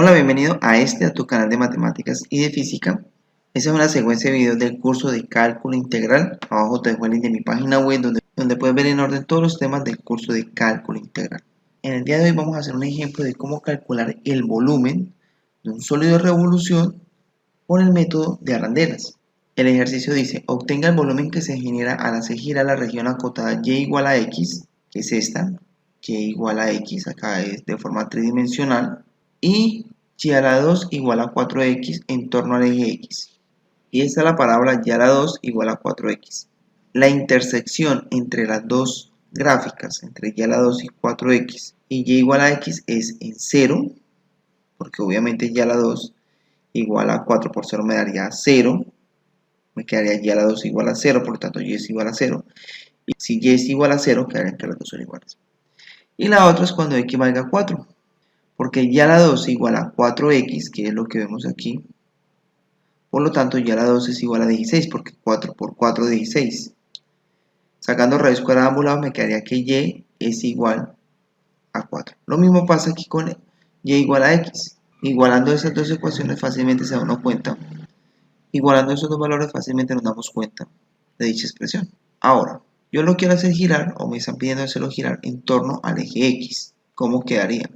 Hola, bienvenido a tu canal de matemáticas y de física. Esta es una secuencia de videos del curso de cálculo integral. Abajo te dejo el link de mi página web donde puedes ver en orden todos los temas del curso de cálculo integral. En el día de hoy vamos a hacer un ejemplo de cómo calcular el volumen de un sólido de revolución con el método de arandelas. El ejercicio dice, obtenga el volumen que se genera al hacer girar la región acotada y igual a x, que es esta, y igual a x, acá es de forma tridimensional, y y a la 2 igual a 4x en torno al eje x. Y esta es la parábola y a la 2 igual a 4x. La intersección entre las dos gráficas, entre y a la 2 y 4x, y y igual a x es en 0, porque obviamente y a la 2 igual a 4 por 0 me daría 0, me quedaría y a la 2 igual a 0, por lo tanto y es igual a 0. Y si y es igual a 0, quedarían que las dos son iguales. Y la otra es cuando x valga 4. Porque y a la 2 igual a 4x, que es lo que vemos aquí. Por lo tanto, y a la 2 es igual a 16, porque 4 por 4 es 16. Sacando raíz cuadrada de ambos lados, me quedaría que y es igual a 4. Lo mismo pasa aquí con y igual a x. Igualando esas dos ecuaciones fácilmente se da uno cuenta. Igualando esos dos valores fácilmente nos damos cuenta de dicha expresión. Ahora, yo lo quiero hacer girar, o me están pidiendo hacerlo girar en torno al eje x. ¿Cómo quedaría?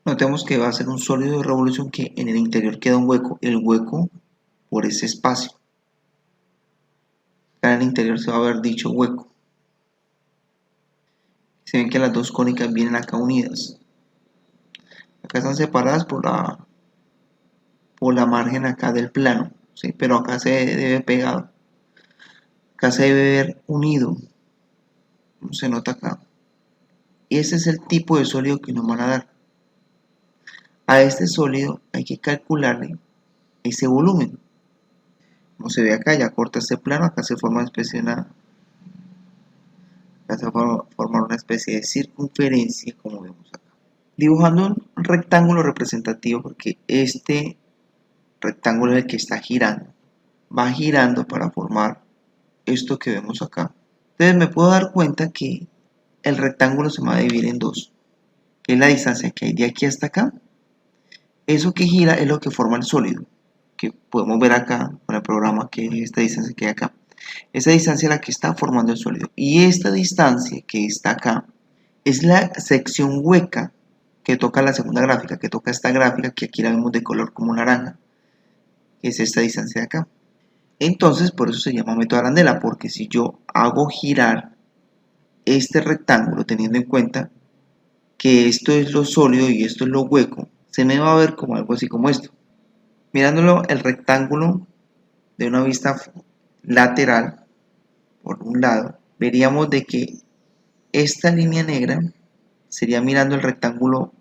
Notemos que va a ser un sólido de revolución que en el interior queda un hueco. El hueco por ese espacio. Acá en el interior se va a ver dicho hueco. Se ven que las dos cónicas vienen acá unidas. Acá están separadas por la margen acá del plano, ¿sí? Pero acá se debe pegado. Acá se debe ver unido. ¿Cómo se nota acá? Y ese es el tipo de sólido que nos van a dar. A este sólido hay que calcularle ese volumen. Como se ve acá, ya corta este plano, acá se forma una especie de formar una especie de circunferencia, como vemos acá. Dibujando un rectángulo representativo, porque este rectángulo es el que está girando. Va girando para formar esto que vemos acá. Entonces me puedo dar cuenta que el rectángulo se va a dividir en dos, que es la distancia que hay de aquí hasta acá. Eso que gira es lo que forma el sólido, que podemos ver acá con el programa, que es esta distancia que hay acá. Esa distancia es la que está formando el sólido. Y esta distancia que está acá es la sección hueca que toca la segunda gráfica, que toca esta gráfica que aquí la vemos de color como naranja, que es esta distancia de acá. Entonces, por eso se llama método arandela, porque si yo hago girar este rectángulo teniendo en cuenta que esto es lo sólido y esto es lo hueco, se me va a ver como algo así como esto. Mirándolo el rectángulo de una vista lateral, por un lado, veríamos de que esta línea negra sería mirando el rectángulo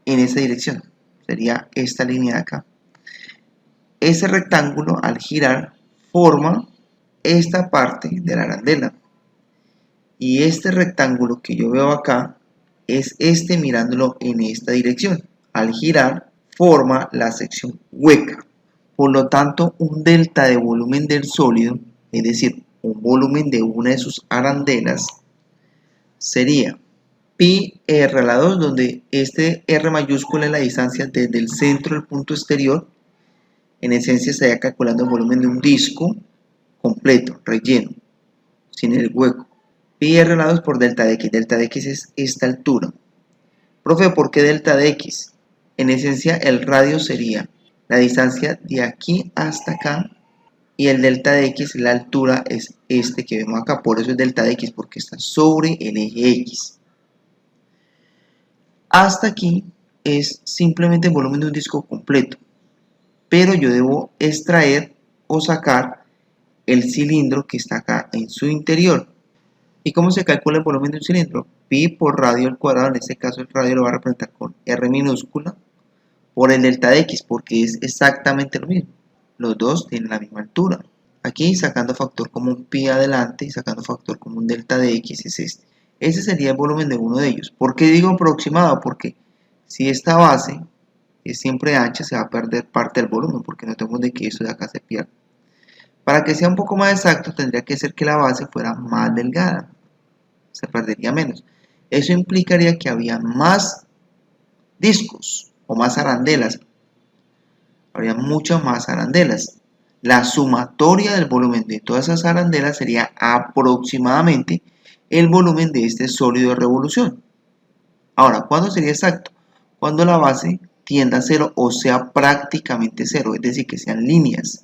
en esa dirección, sería esta línea de acá. Ese rectángulo al girar forma esta parte de la arandela, y este rectángulo que yo veo acá es este mirándolo en esta dirección. Al girar forma la sección hueca. Por lo tanto, un delta de volumen del sólido, es decir, un volumen de una de sus arandelas, sería pi r a la 2, donde este r mayúscula es la distancia desde el centro del punto exterior. En esencia estaría calculando el volumen de un disco completo, relleno, sin el hueco. Pi r a la 2 por delta de x. Delta de x es esta altura. Profe, ¿por qué delta de x? En esencia el radio sería la distancia de aquí hasta acá, y el delta de x, la altura, es este que vemos acá. Por eso es delta de x, porque está sobre el eje x. Hasta aquí es simplemente el volumen de un disco completo, pero yo debo extraer o sacar el cilindro que está acá en su interior. ¿Y cómo se calcula el volumen de un cilindro? Pi por radio al cuadrado, en este caso el radio lo va a representar con R minúscula, por el delta de x, porque es exactamente lo mismo. Los dos tienen la misma altura. Aquí sacando factor común pi adelante y sacando factor común delta de x es este. Ese sería el volumen de uno de ellos. ¿Por qué digo aproximado? Porque si esta base es siempre ancha, se va a perder parte del volumen, porque notemos de que eso de acá se pierde. Para que sea un poco más exacto, tendría que ser que la base fuera más delgada, se perdería menos. Eso implicaría que había más discos o más arandelas, habría muchas más arandelas. La sumatoria del volumen de todas esas arandelas sería aproximadamente el volumen de este sólido de revolución. Ahora, ¿cuándo sería exacto? Cuando la base tienda a cero o sea prácticamente cero, es decir, que sean líneas.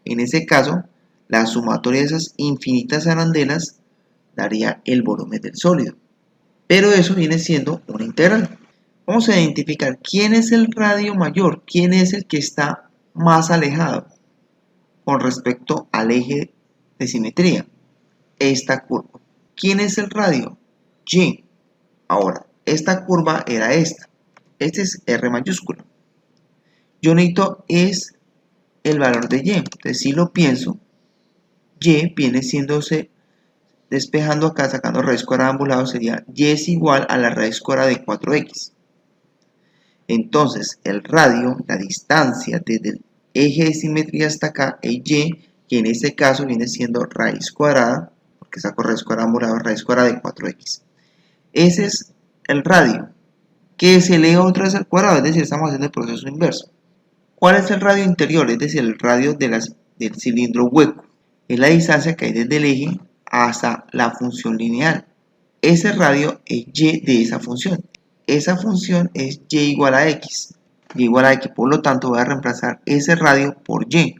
En ese caso, la sumatoria de esas infinitas arandelas daría el volumen del sólido. Pero eso viene siendo una integral. Vamos a identificar quién es el radio mayor, quién es el que está más alejado con respecto al eje de simetría, esta curva. ¿Quién es el radio? Y. Ahora, esta curva era esta. Este es R mayúscula. Yo necesito es el valor de Y. Entonces, si lo pienso, Y viene siéndose, despejando acá, sacando raíz cuadrada de ambos lados, sería Y es igual a la raíz cuadrada de 4x. Entonces, el radio, la distancia desde el eje de simetría hasta acá es Y, que en este caso viene siendo raíz cuadrada, porque saco raíz cuadrada de ambos lados, raíz cuadrada de 4x. Ese es el radio, que se eleva otra vez al cuadrado, es decir, estamos haciendo el proceso inverso. ¿Cuál es el radio interior? Es decir, el radio del cilindro hueco. Es la distancia que hay desde el eje hasta la función lineal. Ese radio es Y de esa función. Esa función es Y igual a X. Y igual a X, por lo tanto voy a reemplazar ese radio por Y.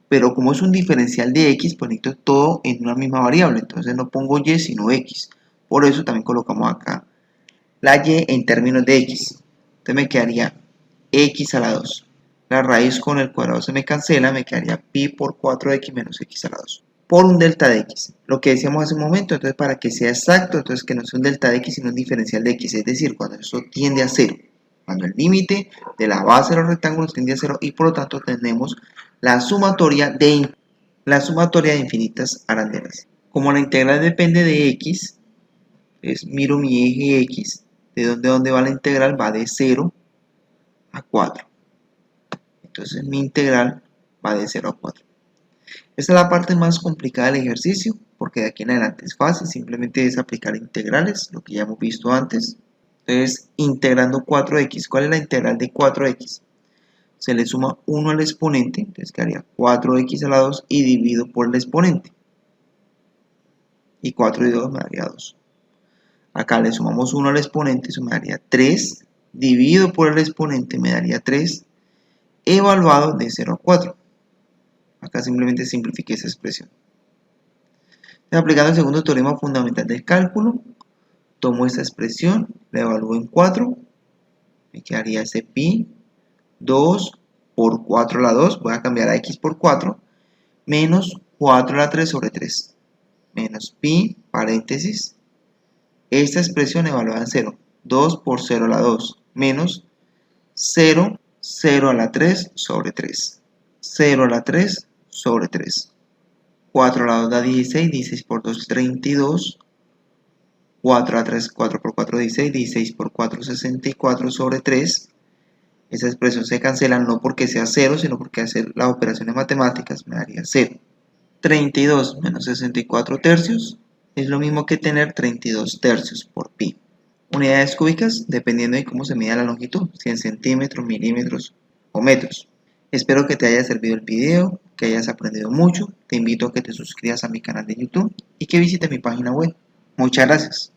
Pero como es un diferencial de X, pues necesito todo en una misma variable. Entonces no pongo Y sino X. Por eso también colocamos acá la Y en términos de X. Entonces me quedaría X a la 2. La raíz con el cuadrado se me cancela, me quedaría pi por 4x menos x a la 2. Por un delta de x. Lo que decíamos hace un momento, entonces para que sea exacto, entonces que no sea un delta de x, sino un diferencial de x. Es decir, cuando eso tiende a 0. Cuando el límite de la base de los rectángulos tiende a 0 y por lo tanto tenemos la sumatoria de infinitas arandelas. Como la integral depende de x, entonces miro mi eje x, de dónde va la integral, va de 0 a 4. Entonces mi integral va de 0 a 4. Esta es la parte más complicada del ejercicio, porque de aquí en adelante es fácil, simplemente es aplicar integrales, lo que ya hemos visto antes. Entonces, integrando 4x, ¿cuál es la integral de 4x? Se le suma 1 al exponente, entonces quedaría 4x a la 2 y divido por el exponente. Y 4 y 2 me daría 2. Acá le sumamos 1 al exponente, eso me daría 3, dividido por el exponente me daría 3, evaluado de 0 a 4. Acá simplemente simplifiqué esa expresión. Aplicando el segundo teorema fundamental del cálculo, tomo esta expresión, la evalúo en 4, me quedaría ese pi, 2 por 4 a la 2, voy a cambiar a x por 4, menos 4 a la 3 sobre 3, menos pi, paréntesis, esta expresión evaluada en 0, 2 por 0 a la 2, menos 0, 0 a la 3 sobre 3, 0 a la 3 sobre 3. 4 a la 2 da 16, 16 por 2 32, 4 a 3, 4 por 4 16, 16 por 4 64 sobre 3. Esa expresión se cancela no porque sea 0, sino porque hacer las operaciones matemáticas me daría 0. 32 menos 64 tercios es lo mismo que tener 32 tercios por pi. Unidades cúbicas dependiendo de cómo se mida la longitud, si en centímetros, milímetros o metros. Espero que te haya servido el video, que hayas aprendido mucho. Te invito a que te suscribas a mi canal de YouTube y que visites mi página web. Muchas gracias.